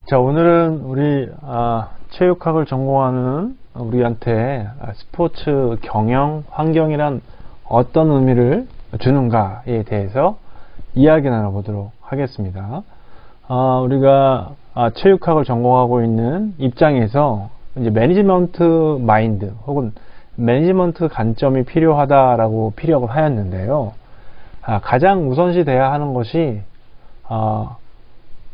자, 오늘은 우리 체육학을 전공하는 우리한테 스포츠 경영 환경이란 어떤 의미를 주는가에 대해서 이야기 나눠보도록 하겠습니다. 우리가 체육학을 전공하고 있는 입장에서 이제 매니지먼트 마인드 혹은 매니지먼트 관점이 필요하다라고 피력을 하였는데요. 가장 우선시 돼야 하는 것이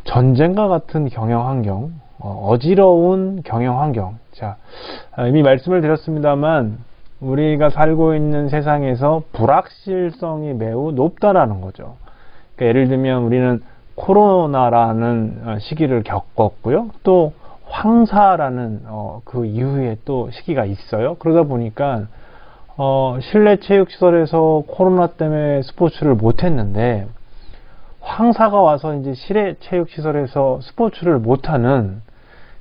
전쟁과 같은 경영 환경, 어지러운 경영 환경. 자, 이미 말씀을 드렸습니다만 우리가 살고 있는 세상에서 불확실성이 매우 높다라는 거죠. 그러니까 예를 들면 우리는 코로나라는 시기를 겪었고요. 또 황사라는 그 이후에 또 시기가 있어요. 그러다 보니까 실내 체육시설에서 코로나 때문에 스포츠를 못했는데 황사가 와서 이제 실내 체육시설에서 스포츠를 못하는,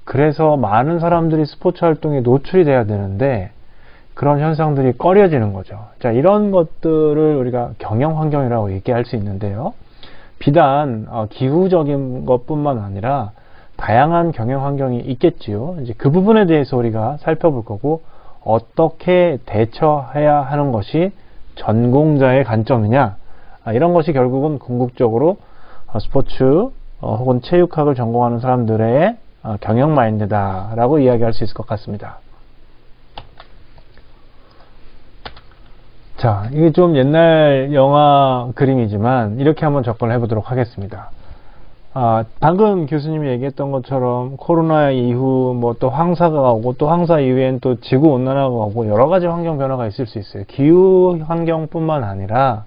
그래서 많은 사람들이 스포츠 활동에 노출이 돼야 되는데 그런 현상들이 꺼려지는 거죠. 자, 이런 것들을 우리가 경영 환경이라고 얘기할 수 있는데요. 비단 기후적인 것뿐만 아니라 다양한 경영 환경이 있겠지요. 이제 그 부분에 대해서 우리가 살펴볼 거고, 어떻게 대처해야 하는 것이 전공자의 관점이냐, 이런 것이 결국은 궁극적으로 스포츠 혹은 체육학을 전공하는 사람들의 경영 마인드다라고 이야기할 수 있을 것 같습니다. 자, 이게 좀 옛날 영화 그림이지만 이렇게 한번 접근을 해보도록 하겠습니다. 방금 교수님이 얘기했던 것처럼 코로나 이후 뭐 또 황사가 오고, 또 황사 이후엔 또 지구 온난화가 오고 여러 가지 환경 변화가 있을 수 있어요. 기후 환경뿐만 아니라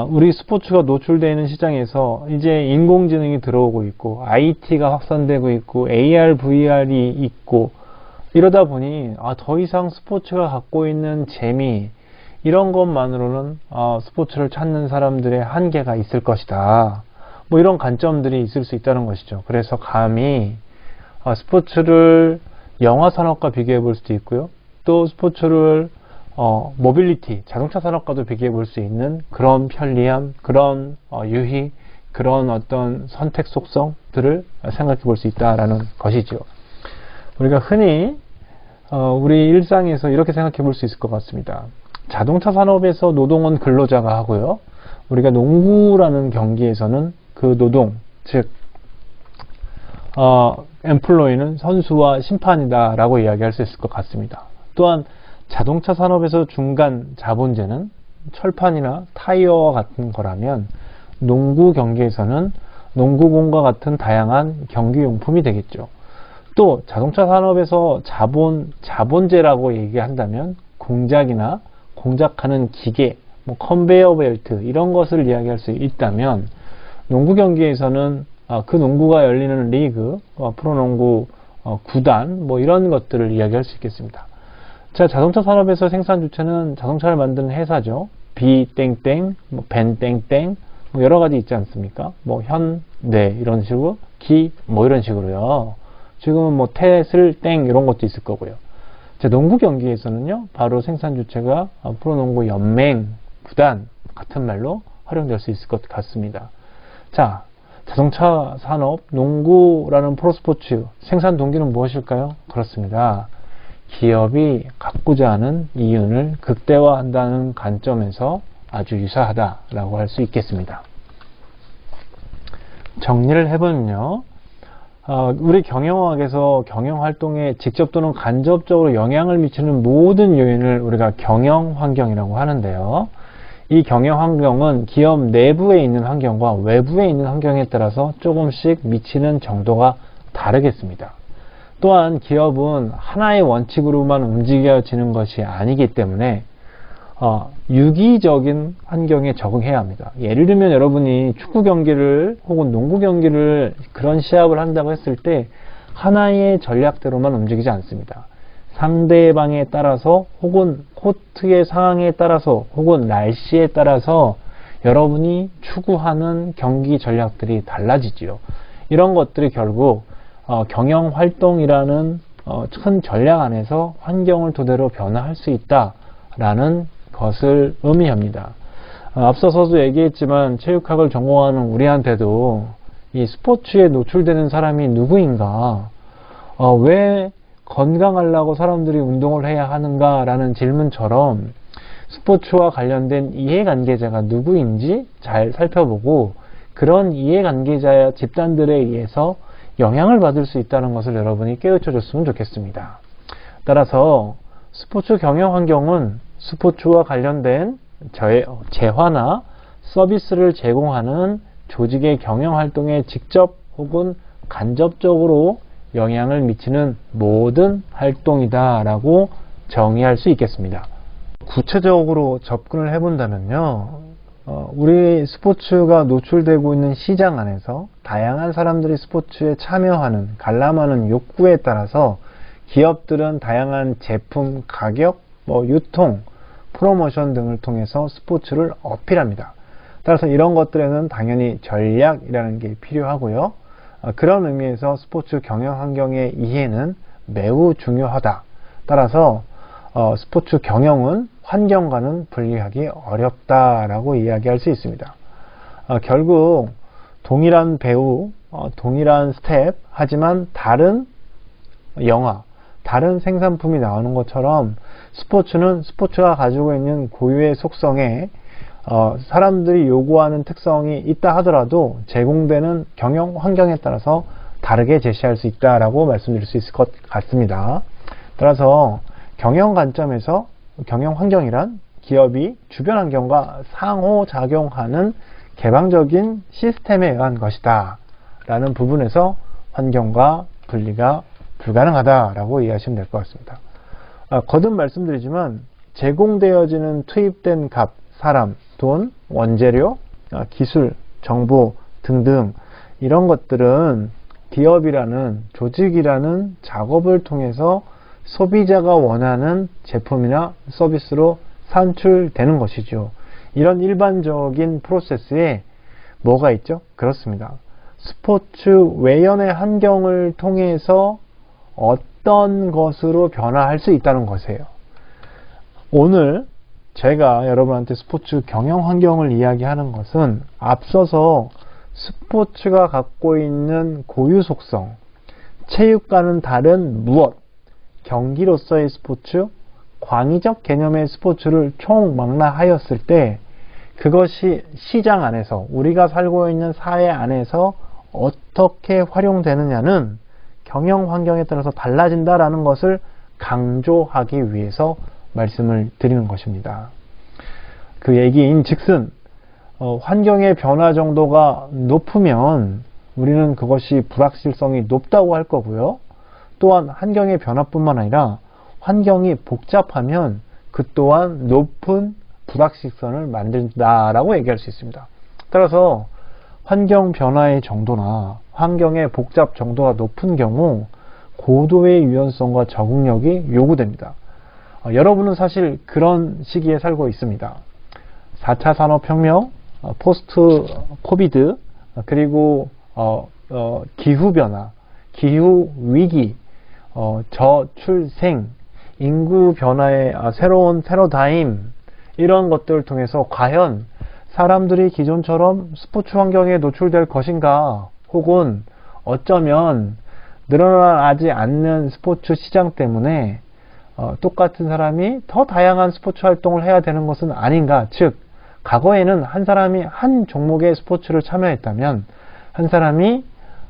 우리 스포츠가 노출되어 있는 시장에서 이제 인공지능이 들어오고 있고, IT가 확산되고 있고, AR, VR이 있고, 이러다 보니 더 이상 스포츠가 갖고 있는 재미, 이런 것만으로는 스포츠를 찾는 사람들의 한계가 있을 것이다. 뭐 이런 관점들이 있을 수 있다는 것이죠. 그래서 감히 스포츠를 영화 산업과 비교해 볼 수도 있고요. 또 스포츠를 모빌리티, 자동차 산업과도 비교해 볼 수 있는 그런 편리함, 그런 유희, 그런 어떤 선택 속성들을 생각해 볼 수 있다라는 것이죠. 우리가 흔히 우리 일상에서 이렇게 생각해 볼 수 있을 것 같습니다. 자동차 산업에서 노동은 근로자가 하고요. 우리가 농구라는 경기에서는 그 노동, 즉 엠플로이는 선수와 심판이다 라고 이야기할 수 있을 것 같습니다. 또한 자동차 산업에서 중간 자본재는 철판이나 타이어와 같은 거라면, 농구 경기에서는 농구공과 같은 다양한 경기용품이 되겠죠. 또 자동차 산업에서 자본재라고 얘기한다면 공작이나 공작하는 기계, 뭐 컨베이어 벨트, 이런 것을 이야기할 수 있다면, 농구 경기에서는 그 농구가 열리는 리그, 프로농구 구단, 뭐 이런 것들을 이야기할 수 있겠습니다. 자, 자동차 산업에서 생산 주체는 자동차를 만드는 회사죠. 비땡땡, 뭐 벤땡땡, 뭐 여러 가지 있지 않습니까? 뭐 현대 이런 식으로, 기 뭐 이런 식으로요. 지금은 뭐 테슬땡 이런 것도 있을 거고요. 자, 농구 경기에서는요, 바로 생산 주체가 프로농구 연맹, 구단 같은 말로 활용될 수 있을 것 같습니다. 자, 자동차 산업, 농구라는 프로스포츠 생산 동기는 무엇일까요? 그렇습니다. 기업이 갖고자 하는 이윤을 극대화한다는 관점에서 아주 유사하다라고 할 수 있겠습니다. 정리를 해보면요, 우리 경영학에서 경영활동에 직접 또는 간접적으로 영향을 미치는 모든 요인을 우리가 경영 환경이라고 하는데요. 이 경영 환경은 기업 내부에 있는 환경과 외부에 있는 환경에 따라서 조금씩 미치는 정도가 다르겠습니다. 또한 기업은 하나의 원칙으로만 움직여지는 것이 아니기 때문에 유기적인 환경에 적응해야 합니다. 예를 들면 여러분이 축구 경기를 혹은 농구 경기를 그런 시합을 한다고 했을 때 하나의 전략대로만 움직이지 않습니다. 상대방에 따라서 혹은 코트의 상황에 따라서 혹은 날씨에 따라서 여러분이 추구하는 경기 전략들이 달라지지요. 이런 것들이 결국 경영활동이라는 큰 전략 안에서 환경을 토대로 변화할 수 있다라는 것을 의미합니다. 앞서서도 얘기했지만 체육학을 전공하는 우리한테도 이 스포츠에 노출되는 사람이 누구인가? 왜 건강하려고 사람들이 운동을 해야 하는가라는 질문처럼 스포츠와 관련된 이해관계자가 누구인지 잘 살펴보고 그런 이해관계자의 집단들에 의해서 영향을 받을 수 있다는 것을 여러분이 깨우쳐 줬으면 좋겠습니다. 따라서 스포츠 경영 환경은 스포츠와 관련된 재화나 서비스를 제공하는 조직의 경영 활동에 직접 혹은 간접적으로 영향을 미치는 모든 활동이다 라고 정의할 수 있겠습니다. 구체적으로 접근을 해본다면요, 우리 스포츠가 노출되고 있는 시장 안에서 다양한 사람들이 스포츠에 참여하는, 관람하는 욕구에 따라서 기업들은 다양한 제품, 가격, 유통, 프로모션 등을 통해서 스포츠를 어필합니다. 따라서 이런 것들에는 당연히 전략이라는 게 필요하고요. 그런 의미에서 스포츠 경영 환경의 이해는 매우 중요하다. 따라서 스포츠 경영은 환경과는 분리하기 어렵다라고 이야기할 수 있습니다. 결국 동일한 배우, 동일한 스텝, 하지만 다른 영화, 다른 생산품이 나오는 것처럼 스포츠는 스포츠가 가지고 있는 고유의 속성에 사람들이 요구하는 특성이 있다 하더라도 제공되는 경영 환경에 따라서 다르게 제시할 수 있다라고 말씀드릴 수 있을 것 같습니다. 따라서 경영 관점에서 경영 환경이란 기업이 주변 환경과 상호작용하는 개방적인 시스템에 의한 것이다 라는 부분에서 환경과 분리가 불가능하다라고 이해하시면 될 것 같습니다. 거듭 말씀드리지만 제공되어지는 투입된 값, 사람, 돈, 원재료, 기술, 정보 등등 이런 것들은 기업이라는 조직이라는 작업을 통해서 소비자가 원하는 제품이나 서비스로 산출되는 것이죠. 이런 일반적인 프로세스에 뭐가 있죠? 그렇습니다. 스포츠 외연의 환경을 통해서 어떤 것으로 변화할 수 있다는 것이에요. 오늘 제가 여러분한테 스포츠 경영 환경을 이야기하는 것은 앞서서 스포츠가 갖고 있는 고유 속성, 체육과는 다른 무엇, 경기로서의 스포츠, 광의적 개념의 스포츠를 총망라하였을 때 그것이 시장 안에서 우리가 살고 있는 사회 안에서 어떻게 활용되느냐는 경영 환경에 따라서 달라진다라는 것을 강조하기 위해서 말씀을 드리는 것입니다. 그 얘기인 즉슨 환경의 변화 정도가 높으면 우리는 그것이 불확실성이 높다고 할 거고요. 또한 환경의 변화뿐만 아니라 환경이 복잡하면 그 또한 높은 불확실성을 만든다라고 얘기할 수 있습니다. 따라서 환경 변화의 정도나 환경의 복잡 정도가 높은 경우 고도의 유연성과 적응력이 요구됩니다. 여러분은 사실 그런 시기에 살고 있습니다. 4차 산업혁명, 포스트 코비드, 그리고 기후변화, 기후위기, 저출생, 인구 변화의 새로운 패러다임 이런 것들을 통해서 과연 사람들이 기존처럼 스포츠 환경에 노출될 것인가 혹은 어쩌면 늘어나지 않는 스포츠 시장 때문에 똑같은 사람이 더 다양한 스포츠 활동을 해야 되는 것은 아닌가. 즉 과거에는 한 사람이 한 종목의 스포츠를 참여했다면 한 사람이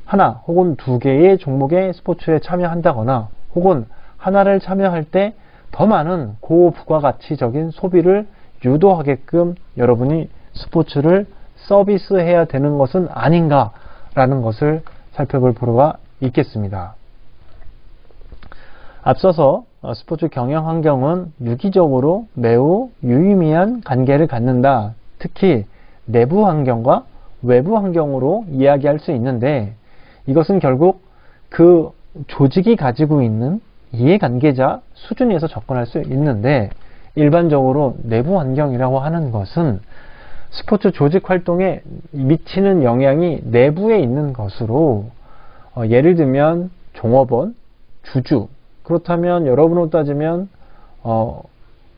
하나 혹은 두 개의 종목의 스포츠에 참여한다거나 혹은 하나를 참여할 때 더 많은 고부가가치적인 소비를 유도하게끔 여러분이 스포츠를 서비스해야 되는 것은 아닌가라는 것을 살펴볼 필요가 있겠습니다. 앞서서 스포츠 경영 환경은 유기적으로 매우 유의미한 관계를 갖는다. 특히 내부 환경과 외부 환경으로 이야기할 수 있는데 이것은 결국 그 조직이 가지고 있는 이해관계자 수준에서 접근할 수 있는데 일반적으로 내부 환경이라고 하는 것은 스포츠 조직 활동에 미치는 영향이 내부에 있는 것으로 예를 들면 종업원, 주주, 그렇다면 여러분으로 따지면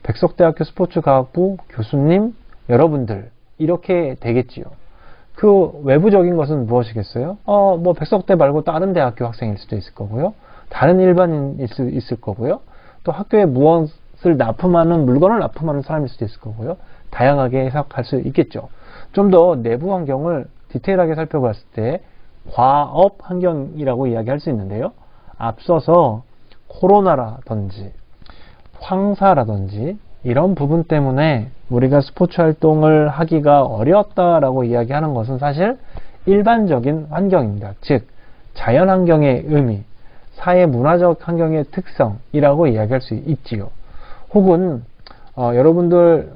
백석대학교 스포츠과학부 교수님, 여러분들 이렇게 되겠지요. 그 외부적인 것은 무엇이겠어요? 뭐 백석대 말고 다른 대학교 학생일 수도 있을 거고요. 다른 일반인일 수 있을 거고요. 또 학교에 무엇을 납품하는, 물건을 납품하는 사람일 수도 있을 거고요. 다양하게 해석할 수 있겠죠. 좀 더 내부 환경을 디테일하게 살펴봤을 때 과업 환경이라고 이야기할 수 있는데요. 앞서서 코로나라든지 황사라든지 이런 부분 때문에 우리가 스포츠 활동을 하기가 어려웠다라고 이야기하는 것은 사실 일반적인 환경입니다. 즉 자연 환경의 의미, 사회 문화적 환경의 특성이라고 이야기할 수 있지요. 혹은 여러분들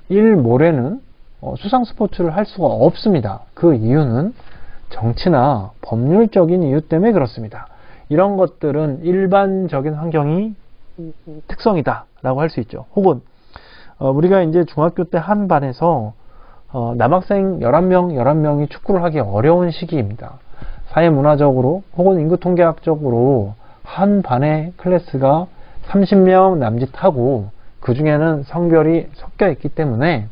일 모레는 수상 스포츠를 할 수가 없습니다. 그 이유는 정치나 법률적인 이유 때문에 그렇습니다. 이런 것들은 일반적인 환경이 특성이다 라고 할 수 있죠. 혹은 우리가 이제 중학교 때 한 반에서 남학생 11명이 축구를 하기 어려운 시기입니다. 사회문화적으로 혹은 인구통계학적으로 한 반의 클래스가 30명 남짓하고 그 중에는 성별이 섞여 있기 때문에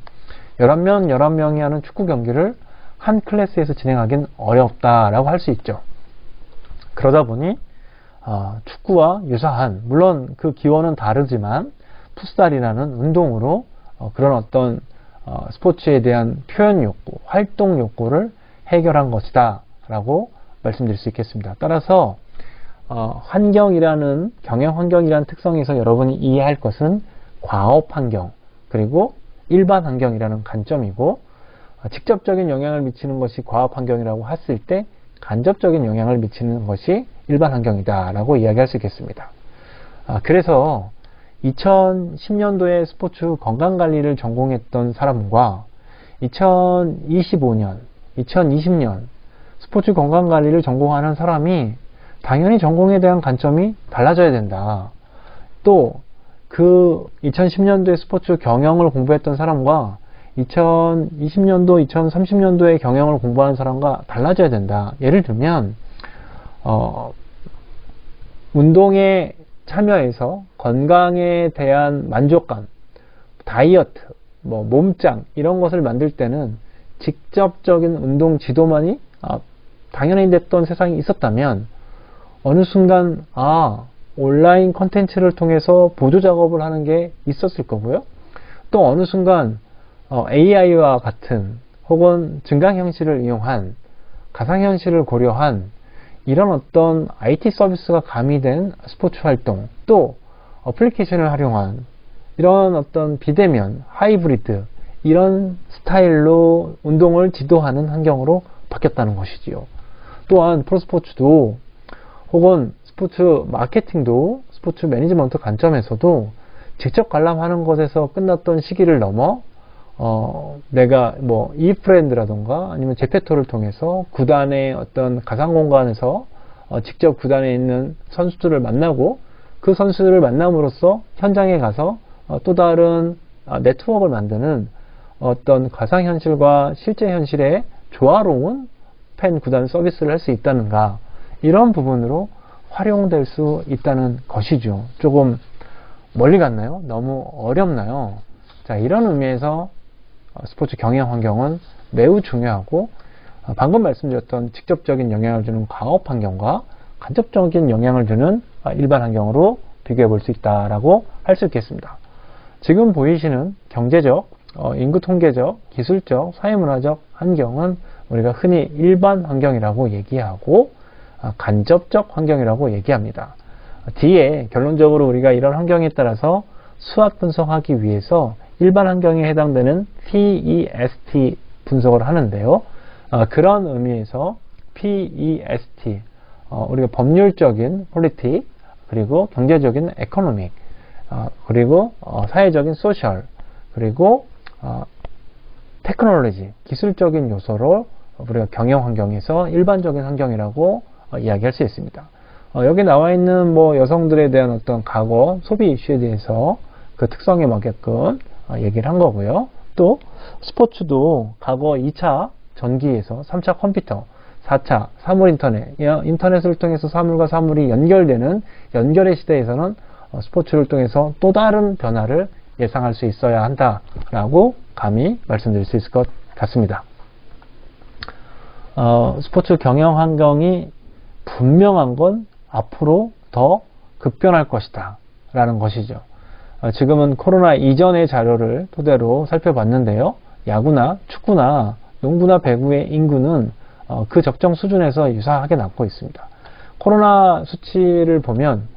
11명이 하는 축구 경기를 한 클래스에서 진행하기는 어렵다라고 할 수 있죠. 그러다 보니 축구와 유사한, 물론 그 기원은 다르지만 풋살이라는 운동으로 그런 어떤 스포츠에 대한 표현 욕구, 활동 욕구를 해결한 것이다 라고 말씀드릴 수 있겠습니다. 따라서 환경이라는, 경영 환경이라는 특성에서 여러분이 이해할 것은 과업 환경 그리고 일반 환경이라는 관점이고, 직접적인 영향을 미치는 것이 과업 환경이라고 했을 때 간접적인 영향을 미치는 것이 일반 환경이다 라고 이야기할 수 있겠습니다. 그래서 2010년도에 스포츠 건강관리를 전공했던 사람과 2025년, 2020년 스포츠 건강관리를 전공하는 사람이 당연히 전공에 대한 관점이 달라져야 된다. 또 그 2010년도에 스포츠 경영을 공부했던 사람과 2020년도, 2030년도에 경영을 공부하는 사람과 달라져야 된다. 예를 들면 운동에 참여해서 건강에 대한 만족감, 다이어트, 몸짱 이런 것을 만들 때는 직접적인 운동 지도만이 당연히 됐던 세상이 있었다면 어느 순간 온라인 컨텐츠를 통해서 보조 작업을 하는 게 있었을 거고요. 또 어느 순간 AI와 같은 혹은 증강현실을 이용한 가상현실을 고려한 이런 어떤 IT 서비스가 가미된 스포츠 활동, 또 어플리케이션을 활용한 이런 어떤 비대면, 하이브리드 이런 스타일로 운동을 지도하는 환경으로 바뀌었다는 것이지요. 또한 프로스포츠도 혹은 스포츠 마케팅도 스포츠 매니지먼트 관점에서도 직접 관람하는 것에서 끝났던 시기를 넘어 내가 e프렌드라던가 아니면 제페토를 통해서 구단의 어떤 가상 공간에서 직접 구단에 있는 선수들을 만나고 그 선수들을 만남으로써 현장에 가서 또 다른 네트워크를 만드는 어떤 가상 현실과 실제 현실의 조화로운 팬 구단 서비스를 할 수 있다는가, 이런 부분으로 활용될 수 있다는 것이죠. 조금 멀리 갔나요? 너무 어렵나요? 자, 이런 의미에서 스포츠 경영 환경은 매우 중요하고, 방금 말씀드렸던 직접적인 영향을 주는 과업 환경과 간접적인 영향을 주는 일반 환경으로 비교해 볼 수 있다라고 할 수 있겠습니다. 지금 보이시는 경제적, 인구 통계적, 기술적, 사회문화적 환경은 우리가 흔히 일반 환경이라고 얘기하고 간접적 환경이라고 얘기합니다. 뒤에 결론적으로 우리가 이런 환경에 따라서 수학 분석하기 위해서 일반 환경에 해당되는 PEST 분석을 하는데요. 그런 의미에서 PEST, 우리가 법률적인 politic, 그리고 경제적인 economic, 그리고 사회적인 social, 그리고 테크놀로지, 기술적인 요소로 우리가 경영 환경에서 일반적인 환경이라고 이야기할 수 있습니다. 여기 나와 있는 여성들에 대한 어떤 과거 소비 이슈에 대해서 그 특성에 맞게끔 얘기를 한 거고요. 또 스포츠도 과거 2차 전기에서 3차 컴퓨터, 4차 사물 인터넷을 통해서 사물과 사물이 연결되는 연결의 시대에서는 스포츠를 통해서 또 다른 변화를 예상할 수 있어야 한다라고 감히 말씀드릴 수 있을 것 같습니다. 스포츠 경영 환경이 분명한 건 앞으로 더 급변할 것이다 라는 것이죠. 지금은 코로나 이전의 자료를 토대로 살펴봤는데요. 야구나 축구나 농구나 배구의 인구는 그 적정 수준에서 유사하게 남고 있습니다. 코로나 수치를 보면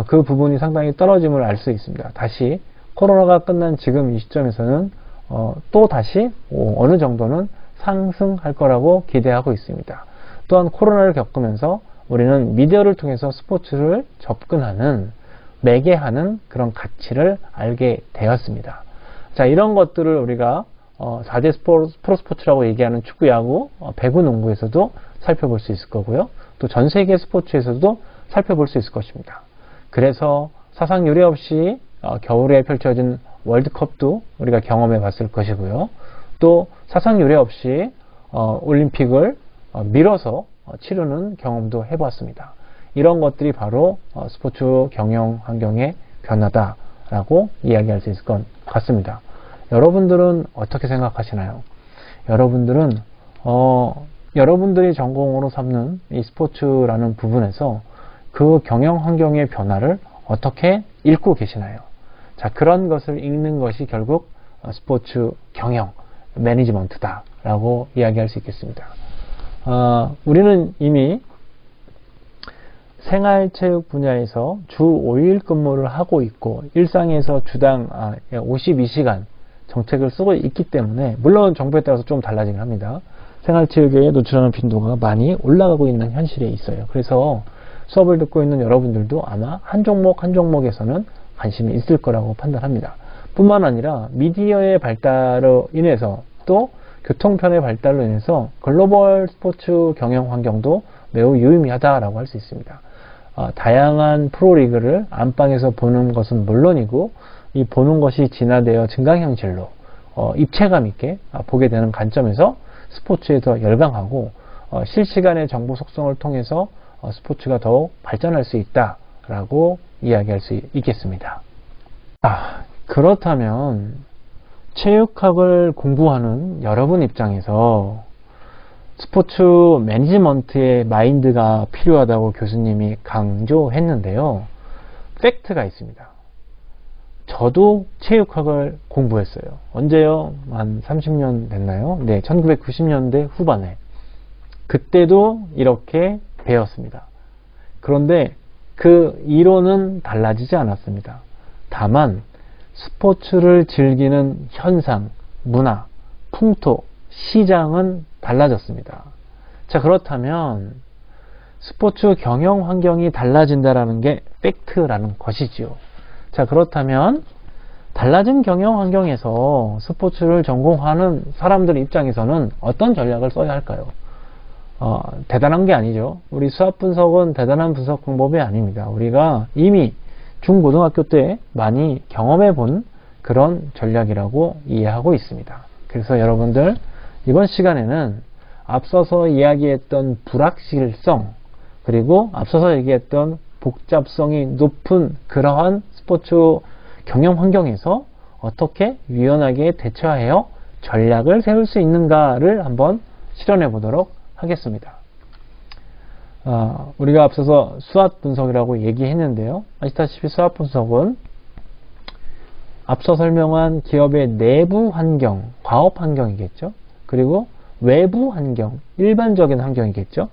그 부분이 상당히 떨어짐을 알 수 있습니다. 다시 코로나가 끝난 지금 이 시점에서는 또 다시 어느 정도는 상승할 거라고 기대하고 있습니다. 또한 코로나를 겪으면서 우리는 미디어를 통해서 스포츠를 접근하는, 매개하는 그런 가치를 알게 되었습니다. 자, 이런 것들을 우리가 4대 프로스포츠라고 얘기하는 축구, 야구, 배구, 농구에서도 살펴볼 수 있을 거고요. 또 전 세계 스포츠에서도 살펴볼 수 있을 것입니다. 그래서 사상 유례 없이 겨울에 펼쳐진 월드컵도 우리가 경험해 봤을 것이고요. 또 사상 유례 없이 올림픽을 미뤄서 치르는 경험도 해봤습니다. 이런 것들이 바로 스포츠 경영 환경의 변화다라고 이야기할 수 있을 것 같습니다. 여러분들은 어떻게 생각하시나요? 여러분들은 여러분들이 전공으로 삼는 이 스포츠라는 부분에서 그 경영 환경의 변화를 어떻게 읽고 계시나요? 자, 그런 것을 읽는 것이 결국 스포츠 경영, 매니지먼트다라고 이야기할 수 있겠습니다. 우리는 이미 생활체육 분야에서 주 5일 근무를 하고 있고 일상에서 주당 52시간 정책을 쓰고 있기 때문에, 물론 정부에 따라서 좀 달라지긴 합니다. 생활체육에 노출하는 빈도가 많이 올라가고 있는 현실에 있어요. 그래서 수업을 듣고 있는 여러분들도 아마 한 종목 한 종목에서는 관심이 있을 거라고 판단합니다. 뿐만 아니라 미디어의 발달로 인해서 또 교통편의 발달로 인해서 글로벌 스포츠 경영 환경도 매우 유의미하다라고 할 수 있습니다. 다양한 프로리그를 안방에서 보는 것은 물론이고 이 보는 것이 진화되어 증강현실로 입체감 있게 보게 되는 관점에서 스포츠에 더 열광하고 실시간의 정보 속성을 통해서 스포츠가 더욱 발전할 수 있다라고 이야기할 수 있겠습니다. 그렇다면 체육학을 공부하는 여러분 입장에서 스포츠 매니지먼트의 마인드가 필요하다고 교수님이 강조했는데요. 팩트가 있습니다. 저도 체육학을 공부했어요. 언제요? 한 30년 됐나요? 네, 1990년대 후반에. 그때도 이렇게 배웠습니다. 그런데 그 이론은 달라지지 않았습니다. 다만 스포츠를 즐기는 현상, 문화, 풍토, 시장은 달라졌습니다. 자, 그렇다면 스포츠 경영 환경이 달라진다는 게 팩트라는 것이지요. 자, 그렇다면 달라진 경영 환경에서 스포츠를 전공하는 사람들 입장에서는 어떤 전략을 써야 할까요? 대단한 게 아니죠. 우리 수학 분석은 대단한 분석 방법이 아닙니다. 우리가 이미 중고등학교 때 많이 경험해 본 그런 전략이라고 이해하고 있습니다. 그래서 여러분들 이번 시간에는 앞서서 이야기했던 불확실성, 그리고 앞서서 얘기했던 복잡성이 높은 그러한 스포츠 경영 환경에서 어떻게 유연하게 대처하여 전략을 세울 수 있는가를 한번 실현해 보도록 하겠습니다. 우리가 앞서서 수학 분석이라고 얘기했는데요. 아시다시피 수학 분석은 앞서 설명한 기업의 내부 환경, 과업 환경이겠죠. 그리고 외부 환경, 일반적인 환경이겠죠.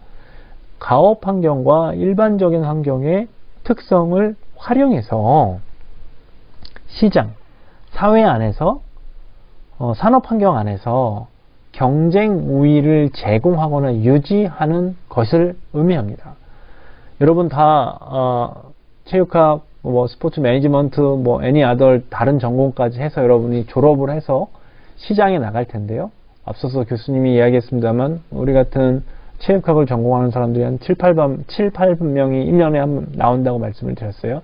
가업 환경과 일반적인 환경의 특성을 활용해서 시장, 사회 안에서, 산업 환경 안에서 경쟁 우위를 제공하거나 유지하는 것을 의미합니다. 여러분 다 체육학, 스포츠 매니지먼트, 애니 아덜 다른 전공까지 해서 여러분이 졸업을 해서 시장에 나갈 텐데요. 앞서서 교수님이 이야기했습니다만 우리 같은 체육학을 전공하는 사람들이 한 7, 8명이 1년에 한 번 나온다고 말씀을 드렸어요.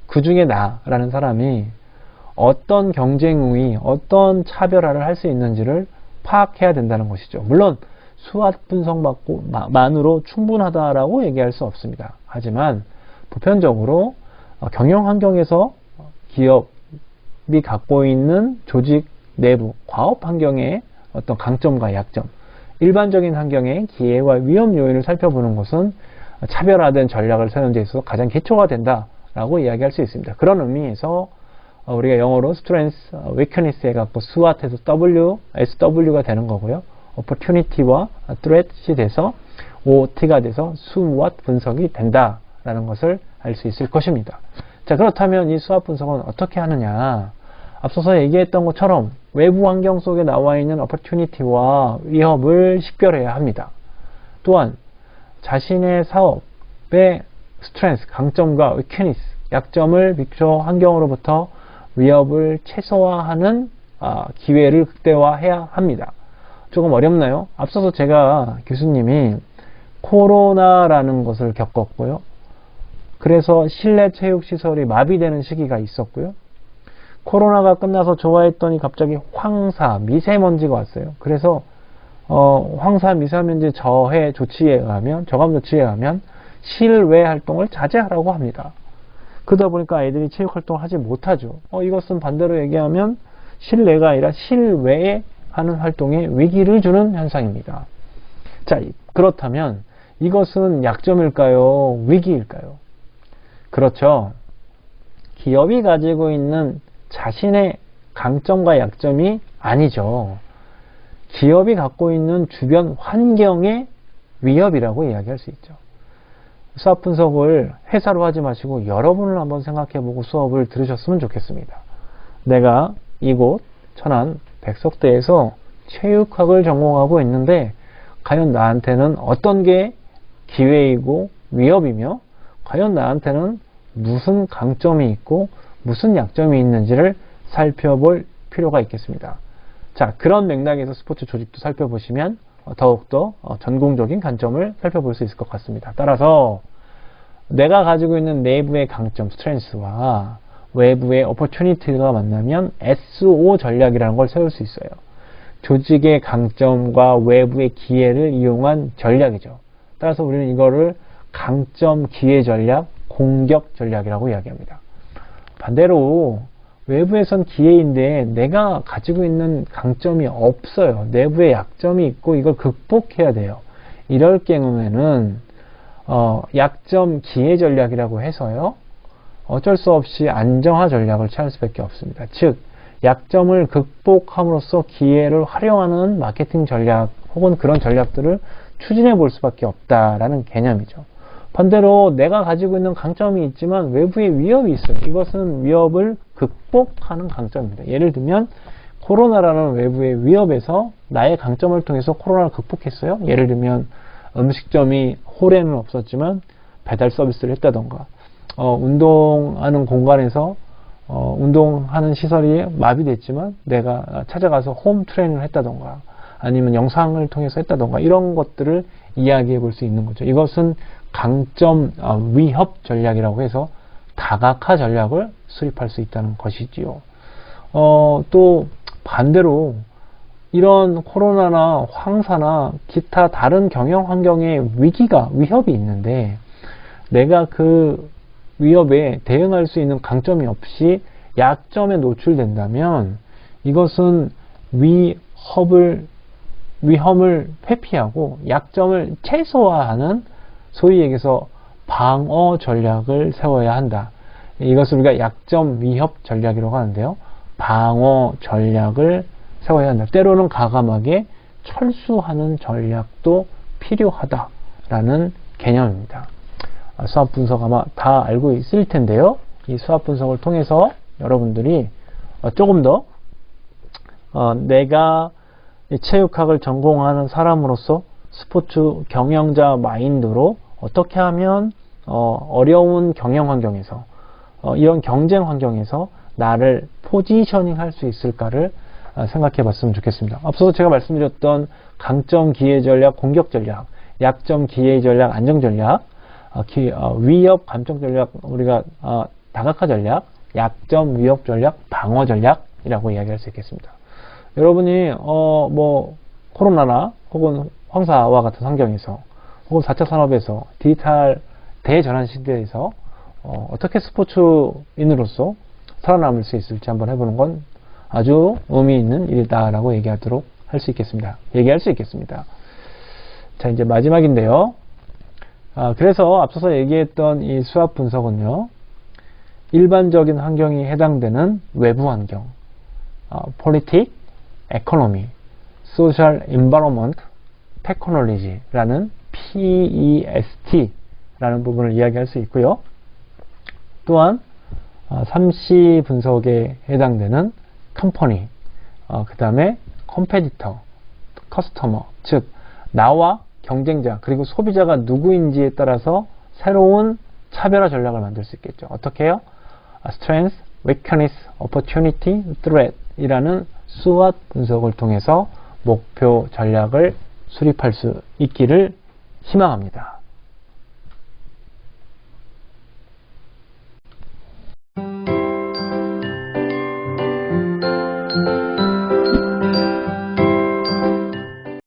그 중에 나라는 사람이 어떤 경쟁 우위, 어떤 차별화를 할 수 있는지를 파악해야 된다는 것이죠. 물론 수학 분석만으로 충분하다라고 얘기할 수 없습니다. 하지만 보편적으로 경영 환경에서 기업이 갖고 있는 조직 내부, 과업 환경의 어떤 강점과 약점, 일반적인 환경의 기회와 위험 요인을 살펴보는 것은 차별화된 전략을 세우는 데 있어서 가장 기초가 된다라고 이야기할 수 있습니다. 그런 의미에서 우리가 영어로 strength, weakness 해갖고 SWOT에서 SW가 되는 거고요. opportunity와 threat이 돼서 OT가 돼서 SWOT 분석이 된다라는 것을 알 수 있을 것입니다. 자, 그렇다면 이 SWOT 분석은 어떻게 하느냐? 앞서서 얘기했던 것처럼 외부 환경 속에 나와 있는 opportunity와 위협을 식별해야 합니다. 또한 자신의 사업의 strength, 강점과 weakness, 약점을 비춰 환경으로부터 위협을 최소화하는 기회를 극대화해야 합니다. 조금 어렵나요? 앞서서 제가 교수님이 코로나라는 것을 겪었고요. 그래서 실내 체육시설이 마비되는 시기가 있었고요. 코로나가 끝나서 좋아했더니 갑자기 황사, 미세먼지가 왔어요. 그래서 황사, 미세먼지 저감 조치에 의하면 실외 활동을 자제하라고 합니다. 그러다 보니까 아이들이 체육 활동을 하지 못하죠. 이것은 반대로 얘기하면 실내가 아니라 실외에 하는 활동에 위기를 주는 현상입니다. 자, 그렇다면 이것은 약점일까요? 위기일까요? 그렇죠. 기업이 가지고 있는 자신의 강점과 약점이 아니죠. 기업이 갖고 있는 주변 환경의 위협이라고 이야기할 수 있죠. 수업 분석을 회사로 하지 마시고 여러분을 한번 생각해보고 수업을 들으셨으면 좋겠습니다. 내가 이곳 천안 백석대에서 체육학을 전공하고 있는데 과연 나한테는 어떤 게 기회이고 위협이며 과연 나한테는 무슨 강점이 있고 무슨 약점이 있는지를 살펴볼 필요가 있겠습니다. 자, 그런 맥락에서 스포츠 조직도 살펴보시면 더욱더 전공적인 관점을 살펴볼 수 있을 것 같습니다. 따라서 내가 가지고 있는 내부의 강점, 스트렝스와 외부의 opportunity가 만나면 SO 전략이라는 걸 세울 수 있어요. 조직의 강점과 외부의 기회를 이용한 전략이죠. 따라서 우리는 이거를 강점 기회 전략, 공격 전략이라고 이야기합니다. 반대로 외부에선 기회인데 내가 가지고 있는 강점이 없어요. 내부에 약점이 있고 이걸 극복해야 돼요. 이럴 경우에는 약점 기회 전략이라고 해서요. 어쩔 수 없이 안정화 전략을 취할 수밖에 없습니다. 즉 약점을 극복함으로써 기회를 활용하는 마케팅 전략 혹은 그런 전략들을 추진해 볼 수밖에 없다라는 개념이죠. 반대로 내가 가지고 있는 강점이 있지만 외부에 위협이 있어요. 이것은 위협을 극복하는 강점입니다. 예를 들면 코로나라는 외부의 위협에서 나의 강점을 통해서 코로나를 극복했어요. 예를 들면 음식점이 홀에는 없었지만 배달 서비스를 했다던가 운동하는 공간에서 운동하는 시설이 마비됐지만 내가 찾아가서 홈 트레이닝을 했다던가 아니면 영상을 통해서 했다던가 이런 것들을 이야기해 볼 수 있는 거죠. 이것은 강점 위협 전략이라고 해서 다각화 전략을 수립할 수 있다는 것이지요. 또 반대로 이런 코로나나 황사나 기타 다른 경영 환경의 위협이 있는데 내가 그 위협에 대응할 수 있는 강점이 없이 약점에 노출된다면 이것은 위험을 회피하고 약점을 최소화하는 소위 얘기해서 방어 전략을 세워야 한다. 이것을 우리가 약점 위협 전략이라고 하는데요. 방어 전략을 세워야 한다. 때로는 과감하게 철수하는 전략도 필요하다라는 개념입니다. 수학 분석 아마 다 알고 있을 텐데요. 이 수학 분석을 통해서 여러분들이 조금 더 내가 체육학을 전공하는 사람으로서 스포츠 경영자 마인드로 어떻게 하면 어려운 경영 환경에서 이런 경쟁 환경에서 나를 포지셔닝 할 수 있을까를 생각해 봤으면 좋겠습니다. 앞서서 제가 말씀드렸던 강점 기회 전략, 공격 전략, 약점 기회 전략, 안정 전략, 위협 감정 전략, 우리가 다각화 전략, 약점 위협 전략, 방어 전략이라고 이야기할 수 있겠습니다. 여러분이 코로나나 혹은 황사와 같은 환경에서 혹은 4차 산업에서 디지털 대전환 시대에서 어떻게 스포츠인으로서 살아남을 수 있을지 한번 해보는 건 아주 의미 있는 일이다라고 얘기할 수 있겠습니다. 자, 이제 마지막인데요. 그래서 앞서서 얘기했던 이 수압 분석은요, 일반적인 환경이 해당되는 외부 환경, Politics, Economy, Social Environment, Technology라는 PEST라는 부분을 이야기할 수 있고요. 또한 3C 분석에 해당되는 Company, 그 다음에 Competitor, Customer, 즉 나와 경쟁자 그리고 소비자가 누구인지에 따라서 새로운 차별화 전략을 만들 수 있겠죠. 어떻게 해요? Strength, Weakness, Opportunity, Threat 이라는 수압 분석을 통해서 목표 전략을 수립할 수 있기를 희망합니다.